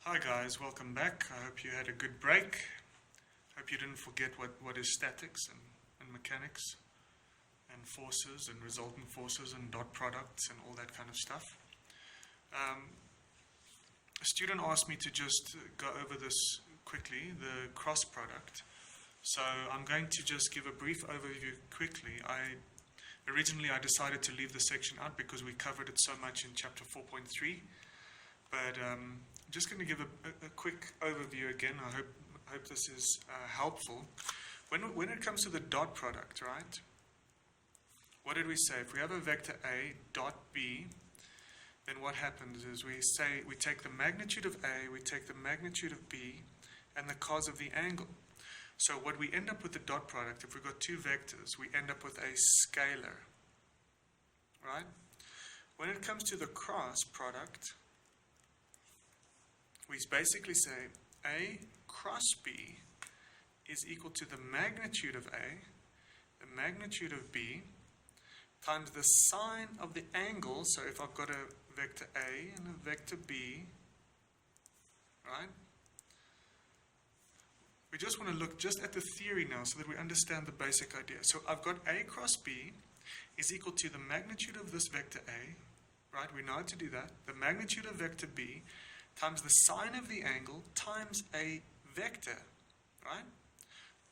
Hi guys, welcome back. I hope you had a good break. Hope you didn't forget what is statics and mechanics and forces and resultant forces and dot products and all that kind of stuff. A student asked me to just go over this quickly, the cross product. So I'm going to just give a brief overview quickly. Originally I decided to leave this section out because we covered it so much in chapter 4.3. But I'm just going to give a quick overview again. I hope this is helpful. When it comes to the dot product, right? What did we say? If we have a vector A dot B, then what happens is we take the magnitude of A, we take the magnitude of B, and the cos of the angle. So what we end up with the dot product, if we've got two vectors, we end up with a scalar, right? When it comes to the cross product, we basically say A cross B is equal to the magnitude of A, the magnitude of B, times the sine of the angle. So if I've got a vector A and a vector B, right? We just want to look just at the theory now so that we understand the basic idea. So I've got A cross B is equal to the magnitude of this vector A, right? We know how to do that. The magnitude of vector B times the sine of the angle times a vector, right?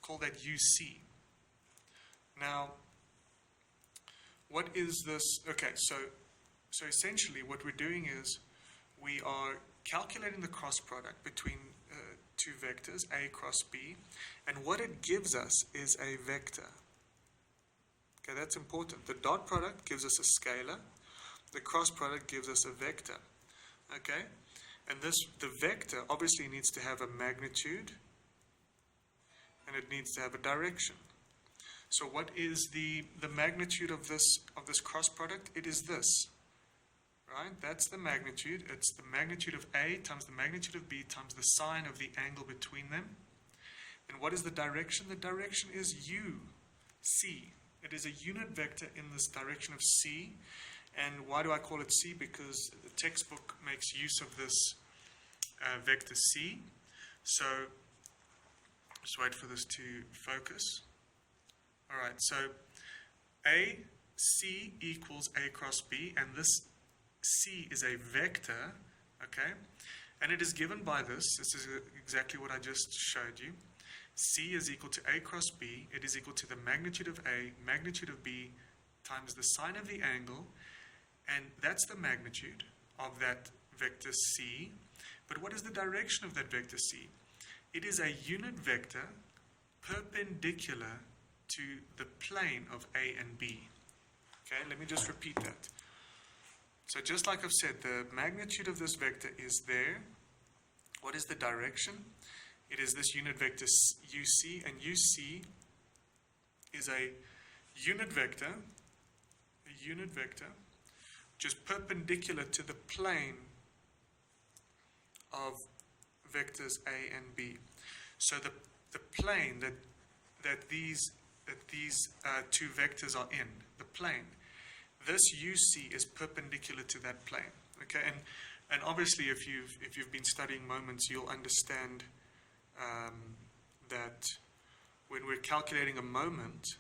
Call that UC. Now, what is this? Okay, so essentially what we're doing is we are calculating the cross product between two vectors, A cross B, and what it gives us is a vector. Okay, that's important. The dot product gives us a scalar. The cross product gives us a vector. Okay? And the vector obviously needs to have a magnitude and it needs to have a direction. So what is the magnitude of this cross product? It is this, right? That's the magnitude. It's the magnitude of A times the magnitude of B times the sine of the angle between them. And what is the direction? The direction is C. It is a unit vector in this direction of C. And why do I call it C? Because the textbook makes use of this vector C. So, just wait for this to focus. Alright, so AC equals A cross B, and this C is a vector, okay? And it is given by this. This is exactly what I just showed you. C is equal to A cross B. It is equal to the magnitude of A, magnitude of B, times the sine of the angle. And that's the magnitude of that vector C. But what is the direction of that vector C? It is a unit vector perpendicular to the plane of A and B. Okay, let me just repeat that. So just like I've said, the magnitude of this vector is there. What is the direction? It is this unit vector UC, and UC is a unit vector, just perpendicular to the plane of vectors A and B. So the plane that these two vectors are in, the plane, this UC is perpendicular to that plane. Okay, and obviously if you've been studying moments, you'll understand that when we're calculating a moment,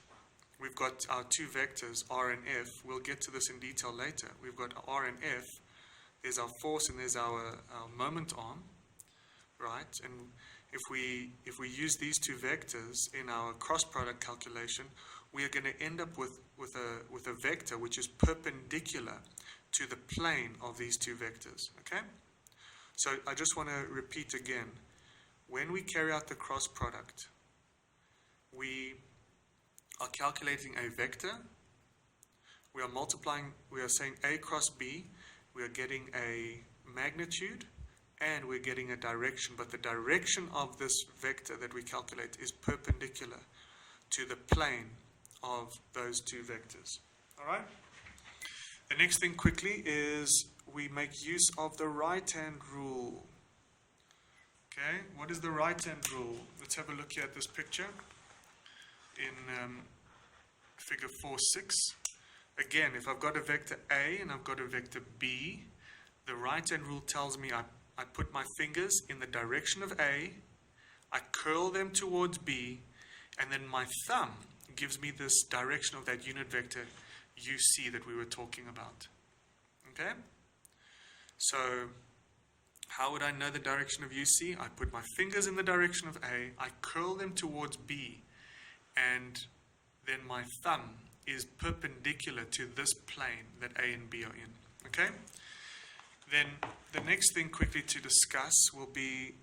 we've got our two vectors, R and F. We'll get to this in detail later. We've got R and F. There's our force and there's our moment arm, right? And if we use these two vectors in our cross product calculation, we are going to end up with a vector which is perpendicular to the plane of these two vectors. Okay? So I just want to repeat again. When we carry out the cross product, we are calculating a vector. We are multiplying. We are saying A cross B. We are getting a magnitude and we're getting a direction, but the direction of this vector that we calculate is perpendicular to the plane of those two vectors. Alright? The next thing quickly is we make use of the right-hand rule. Okay, what is the right-hand rule? Let's have a look here at this picture in figure 4.6. Again, if I've got a vector A and I've got a vector B, the right-hand rule tells me I I put my fingers in the direction of A, I curl them towards B, and then my thumb gives me this direction of that unit vector UC that we were talking about. Okay? So, how would I know the direction of UC? I put my fingers in the direction of A, I curl them towards B, and then my thumb is perpendicular to this plane that A and B are in. Okay? Then the next thing quickly to discuss will be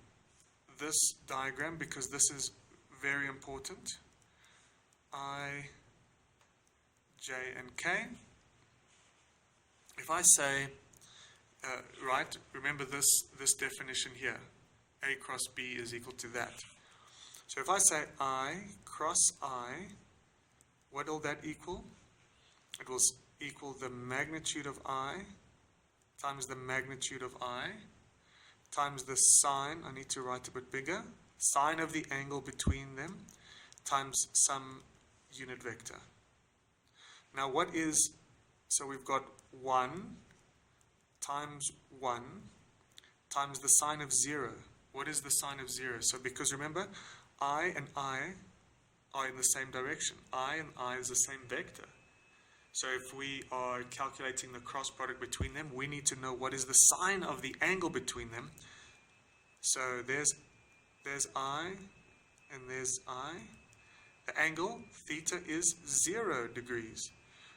this diagram, because this is very important. I, J, and K. If I say, right, remember this definition here, A cross B is equal to that. So if I say I cross I, what will that equal? It will equal the magnitude of I times the magnitude of I times the sine, I need to write a bit bigger, sine of the angle between them times some unit vector. Now what is, so we've got 1 times 1 times the sine of 0. What is the sine of 0? So because remember, I and I are in the same direction. I and I is the same vector. So if we are calculating the cross product between them, we need to know what is the sine of the angle between them. So there's I and there's I. The angle, theta, is 0 degrees.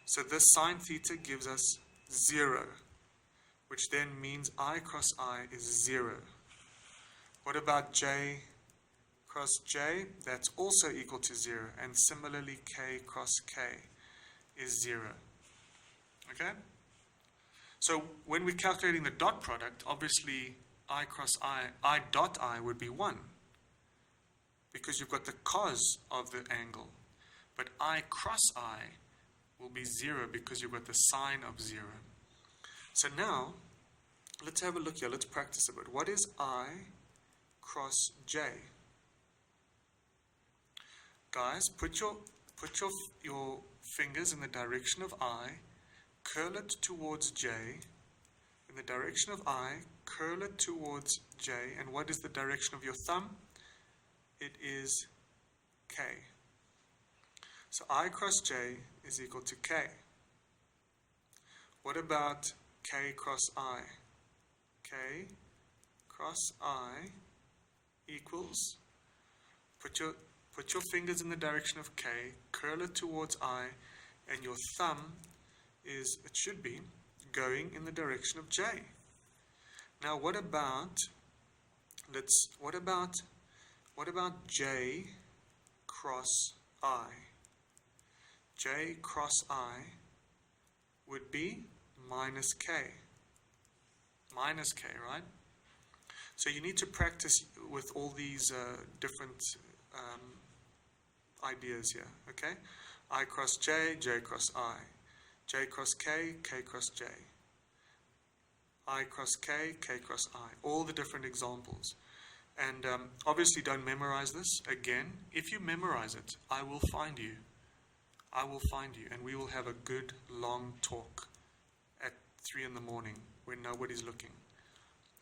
So this sine theta gives us 0, which then means I cross I is 0. What about J cross J? That's also equal to 0. And similarly, K cross K is 0. Okay? So when we're calculating the dot product, obviously I cross I dot I would be 1. Because you've got the cos of the angle. But I cross I will be 0 because you've got the sine of 0. So now, let's have a look here. Let's practice a bit. What is I cross J? Guys, put your fingers in the direction of I, curl it towards J, in the direction of I, curl it towards J, and what is the direction of your thumb? It is K. So I cross J is equal to K. What about K cross I? K cross I equals, put your fingers in the direction of K, curl it towards I, and your thumb is, it should be, going in the direction of J. Now what about J cross I? J cross I would be minus K. Minus K, right? So you need to practice with all these different ideas here, okay? I cross J, J cross I. J cross K, K cross J. I cross K, K cross I. All the different examples. And obviously don't memorize this. Again, if you memorize it, I will find you. I will find you, and we will have a good long talk at 3 in the morning when nobody's looking.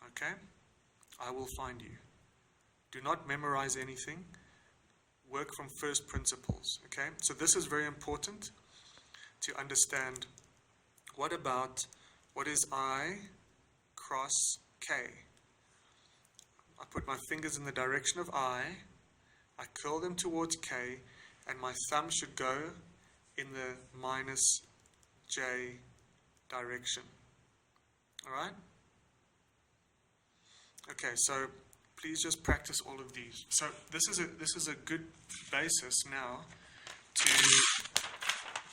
Okay? I will find you. Do not memorize anything. Work from first principles. Okay? So this is very important to understand. What is I cross K? I put my fingers in the direction of I curl them towards K, and my thumb should go in the minus J direction. Alright? Okay, so please just practice all of these. So this is a good basis now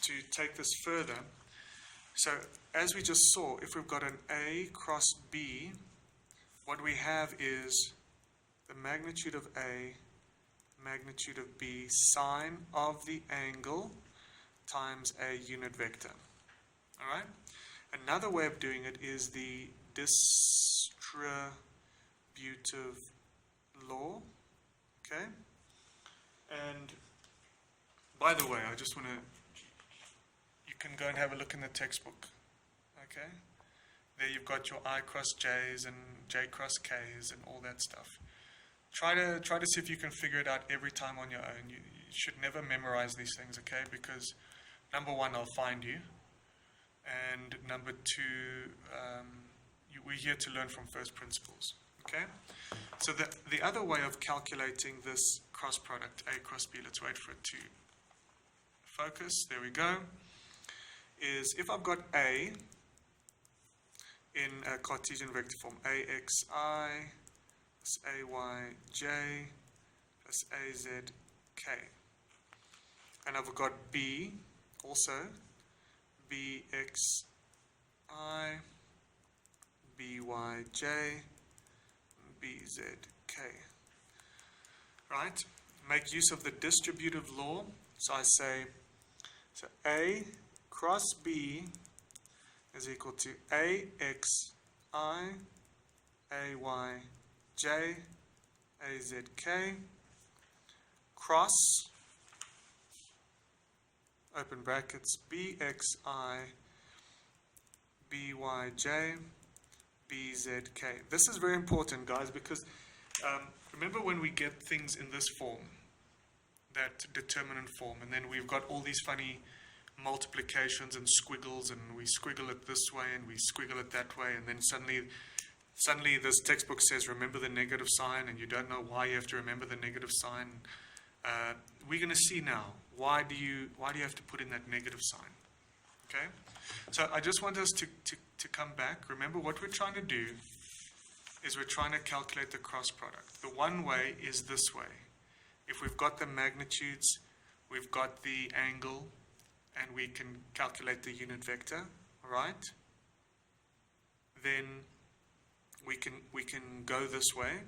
to take this further. So as we just saw, if we've got an A cross B, what we have is the magnitude of A, magnitude of B, sine of the angle times a unit vector. Alright? Another way of doing it is the distributive law. Okay? And by the way, I just want to, you can go and have a look in the textbook. Okay? there you've got your I cross J's and J cross K's and all that stuff. Try to see if you can figure it out every time on your own. You should never memorize these things, okay? Because number one, I'll find you. And number two, we're here to learn from first principles, okay? So the other way of calculating this cross product, A cross B, let's wait for it to focus, there we go, is if I've got A in a Cartesian vector form, AXI plus AYJ plus AZK, and I've got B also, BXI, BYJ, BZK. Right? Make use of the distributive law. So I say, so A cross B is equal to AXI, AYJ, AZK, cross, open brackets, BXI, BYJ, BZK. This is very important, guys, because remember when we get things in this form, that determinant form, and then we've got all these funny multiplications and squiggles, and we squiggle it this way and we squiggle it that way, and then suddenly this textbook says remember the negative sign, and you don't know why you have to remember the negative sign. We're going to see now why do you have to put in that negative sign. Okay, so I just want us to come back. Remember, what we're trying to do is we're trying to calculate the cross product. The one way is this way. If we've got the magnitudes, we've got the angle, and we can calculate the unit vector, right? Then we can go this way,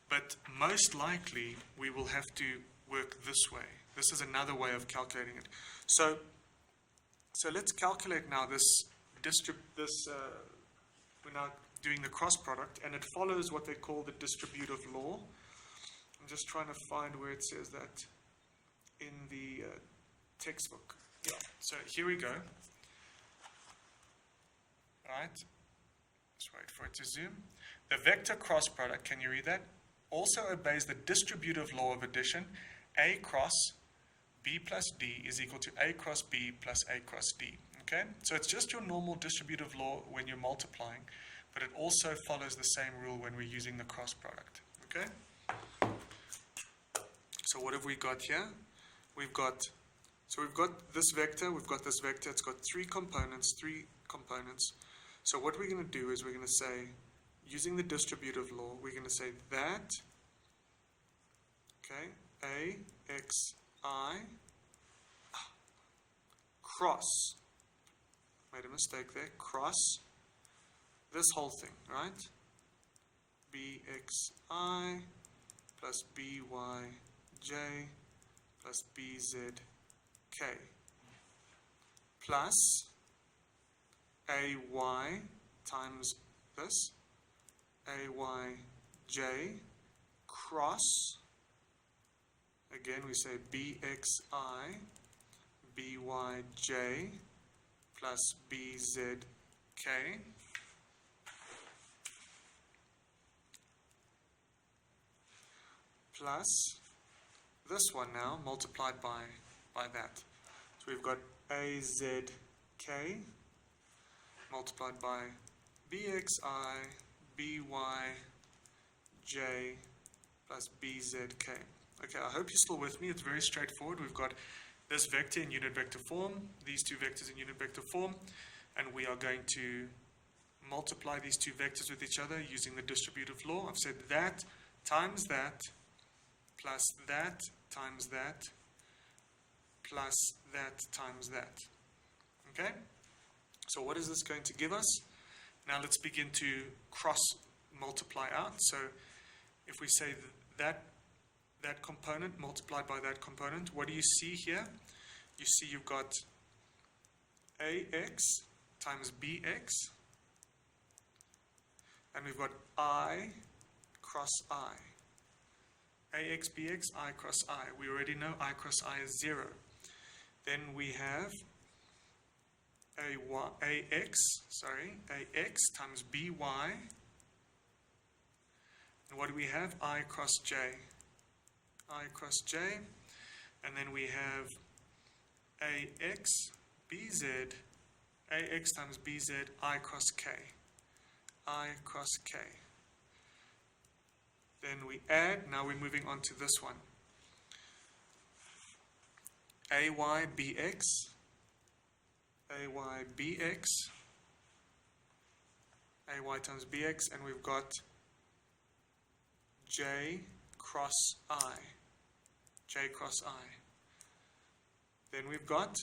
but most likely we will have to work this way. This is another way of calculating it. So let's calculate now this we're now doing the cross product, and it follows what they call the distributive law. I'm just trying to find where it says that in the textbook. Yeah. So here we go. All right. Let's wait for it to zoom. The vector cross product, can you read that? Also obeys the distributive law of addition. A cross B plus D is equal to A cross B plus A cross D. Okay? So it's just your normal distributive law when you're multiplying, but it also follows the same rule when we're using the cross product. Okay? So what have we got here? We've got this vector, we've got this vector, it's got three components. So what we're going to do is we're going to say, using the distributive law, we're going to say that, okay, AXI cross, made a mistake there, cross this whole thing, right? BXI plus BYJ plus BZK plus AY times this, AYJ cross, again we say BXI, BYJ plus BZK plus this one now multiplied by that. So we've got AZK multiplied by BXI, BYJ plus BZK. Okay, I hope you're still with me. It's very straightforward. We've got this vector in unit vector form, these two vectors in unit vector form, and we are going to multiply these two vectors with each other using the distributive law. I've said that times that plus that times that plus that times that. Okay? So what is this going to give us? Now let's begin to cross multiply out. So if we say that component multiplied by that component, what do you see here? You see you've got AX times BX, and we've got I cross I. AX, BX, I cross I. We already know I cross I is 0. Then we have ax times by. And what do we have? I cross j. I cross j. And then we have ax times bz, I cross k. I cross k. Then we add, now we're moving on to this one. Ay bx, ay times bx, and we've got j cross I. Then we've got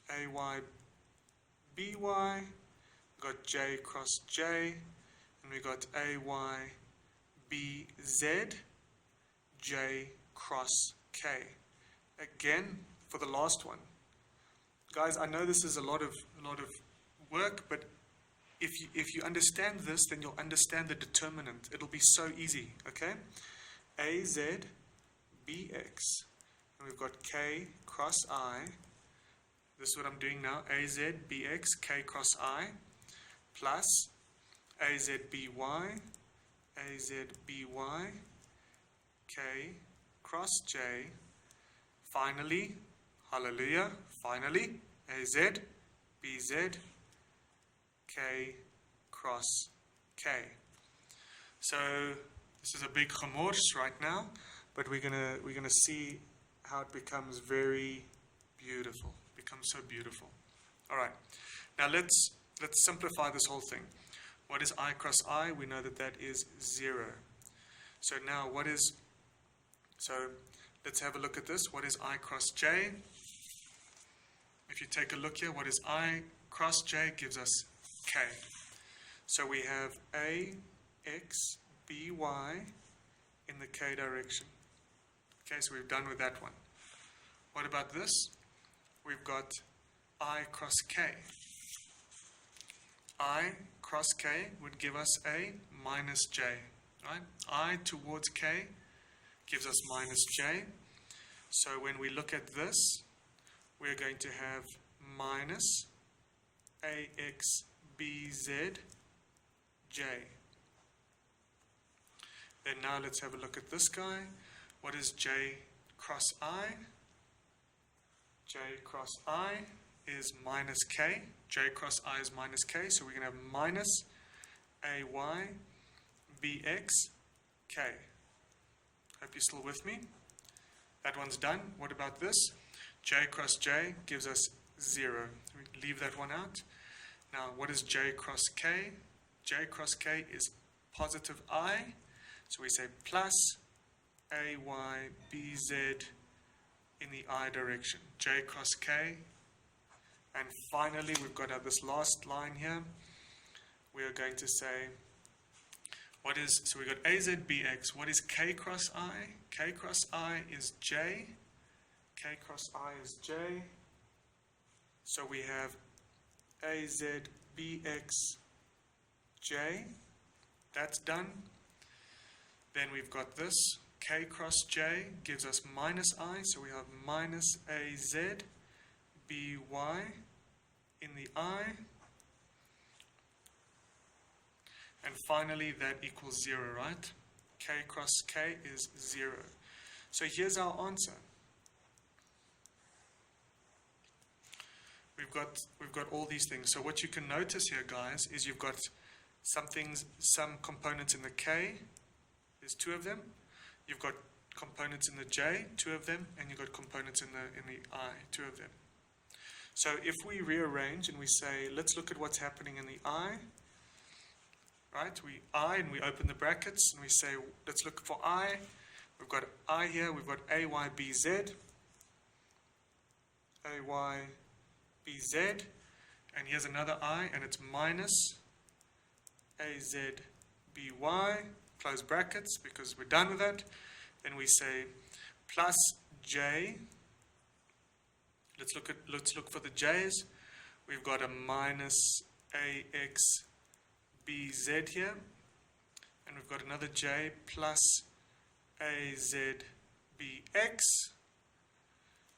ay by, got j cross j, and we got ay bz, j cross k. Again, for the last one, guys, I know this is a lot of work, but if you understand this, then you'll understand the determinant. It'll be so easy. Okay, az bx, and we've got k cross I. This is what I'm doing now. Az bx, k cross I, plus az by, k cross j. Finally, hallelujah, finally, az bz, k cross k. So this is a big gemors right now, but we're gonna see how it becomes very beautiful. Becomes so beautiful. All right. Now let's simplify this whole thing. What is I cross I? We know that is 0. So now let's have a look at this. What is I cross j? If you take a look here, what is I cross j gives us k. So we have ax by in the k direction. Okay, so we've done with that one. What about this? We've got I cross k. I cross k would give us a minus j, right? I towards k gives us minus j. So when we look at this, we're going to have minus ax bz j. Then now let's have a look at this guy. What is j cross I? J cross I is minus k. J cross I is minus k. So we're going to have minus ay bx k. Hope you're still with me. That one's done. What about this? J cross j gives us 0. We leave that one out. Now, what is j cross k? J cross k is positive I. So we say plus ay bz in the I direction. J cross k. And finally, we've got this last line here. We are going to say, so we got az bx. What is k cross I? K cross I is j. K cross I is j. So we have az bx j. That's done. Then we've got this. K cross j gives us minus I. So we have minus az by in the I. And finally, that equals 0, right? K cross k is 0. So here's our answer. We've got all these things. So what you can notice here, guys, is you've got some components in the k. There's 2 of them. You've got components in the j, 2 of them, and you've got components in the I, 2 of them. So if we rearrange and we say, let's look at what's happening in the I, right? And we open the brackets and we say, let's look for I. We've got I here, we've got ay bz, and here's another I, and it's minus az by, close brackets because we're done with that. Then we say plus j. Let's look for the j's. We've got a minus ax bz here, and we've got another j plus az bx,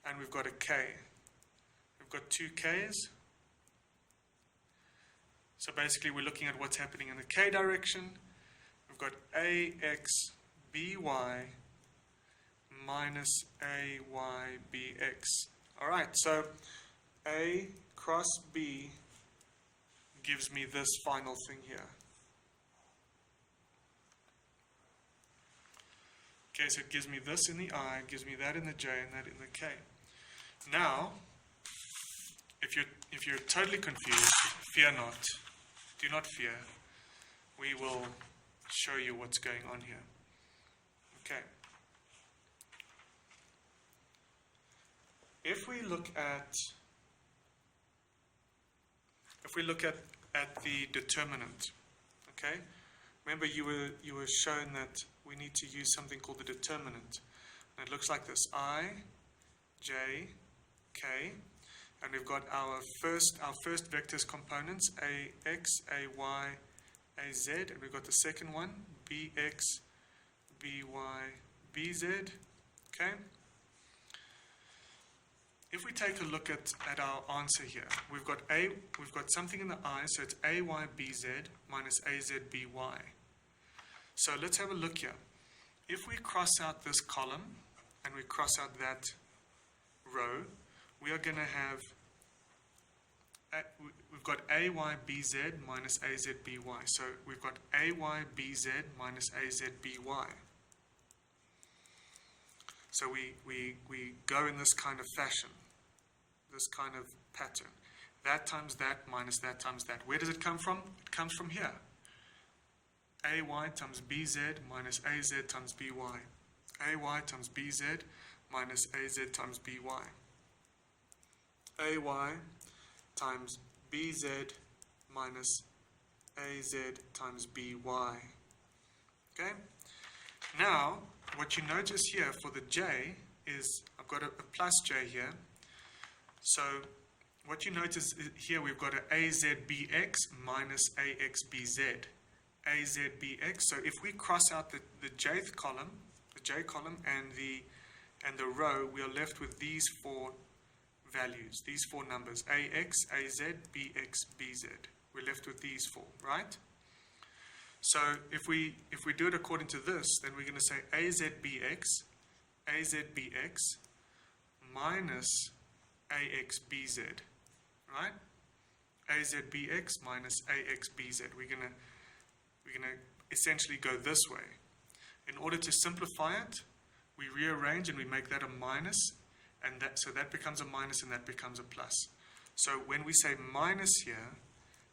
and we've got a k. We've got 2 k's. So basically we're looking at what's happening in the k direction. We've got ax by minus ay bx. All right, so A cross B gives me this final thing here. Okay, so it gives me this in the I, gives me that in the J, and that in the K. Now, if you're totally confused, fear not. Do not fear. We will show you what's going on here. Okay. If we look at the determinant, okay? Remember you were shown that we need to use something called the determinant. And it looks like this: I, J, K, and we've got our first vector's components, ax, ay, az, and we've got the second one, bx, by, bz. Okay? If we take a look at our answer here, we've got something in the I, so it's ay bz minus az by. So let's have a look here. If we cross out this column and we cross out that row, we are going to have, we've got ay bz minus az by. So we've got ay bz minus az by. So we go in this kind of fashion, this kind of pattern. That times that minus that times that. Where does it come from? It comes from here. Ay times bz minus az times by. Ay times bz minus az times by. Ay times bz minus az times by. Okay? Now, what you notice here for the j is I've got a plus j here. So what you notice here, we've got an azbx minus axbz. azbx. So if we cross out the jth column, the j column, and the row, we are left with these four values, these four numbers: ax, az, bx, bz. We're left with these four, right? So if we do it according to this, then we're going to say azbx minus axbz, right? azbx minus axbz. We're going to essentially go this way. In order to simplify it, we rearrange and we make that a minus, and so that becomes a minus and that becomes a plus. So when we say minus here,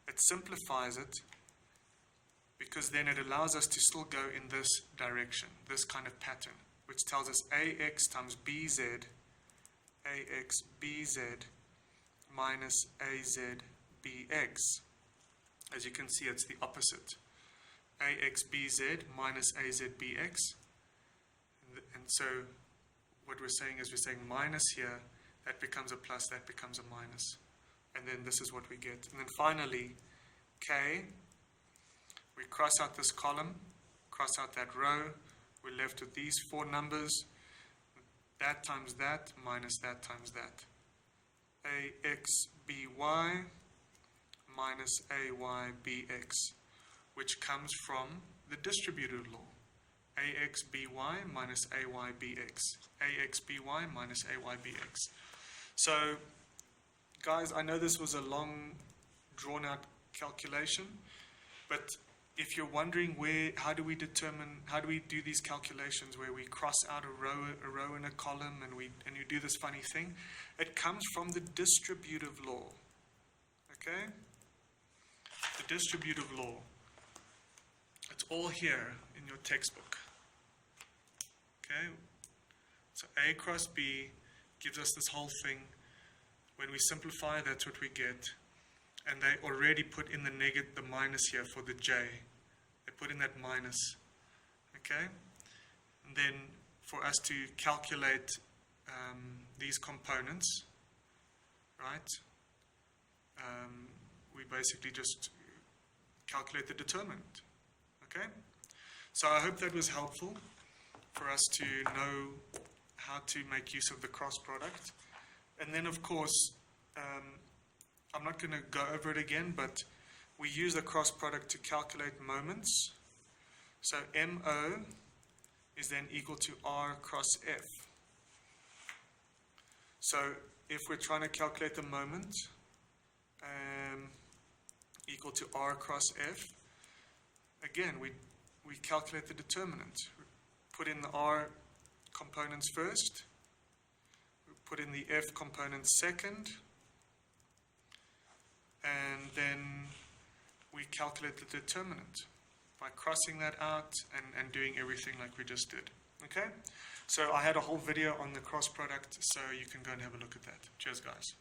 it simplifies it, because then it allows us to still go in this direction, this kind of pattern, which tells us ax times bz, ax bz minus az bx. As you can see, it's the opposite. Ax bz minus az bx. And so what we're saying is we're saying minus here, that becomes a plus, that becomes a minus. And then this is what we get. And then finally, k, we cross out this column, cross out that row, we're left with these four numbers, that times that minus that times that. Ax by minus ay bx, which comes from the distributive law. Ax by minus ay bx. Ax by minus ay bx. So, guys, I know this was a long, drawn-out calculation, but if you're wondering how do we do these calculations where we cross out a row and a column, and you do this funny thing, it comes from the distributive law. Okay? The distributive law. It's all here in your textbook. Okay? So A cross B gives us this whole thing. When we simplify, that's what we get. And they already put in the minus here for the j. They put in that minus. Okay? And then for us to calculate these components, right? We basically just calculate the determinant. Okay? So I hope that was helpful for us to know how to make use of the cross product. And then, of course, I'm not going to go over it again, but we use the cross product to calculate moments. So MO is then equal to R cross F. So if we're trying to calculate the moment equal to R cross F, again, we calculate the determinant. We put in the R components first, we put in the F components second, and then we calculate the determinant by crossing that out and doing everything like we just did. Okay? So I had a whole video on the cross product, so you can go and have a look at that. Cheers, guys.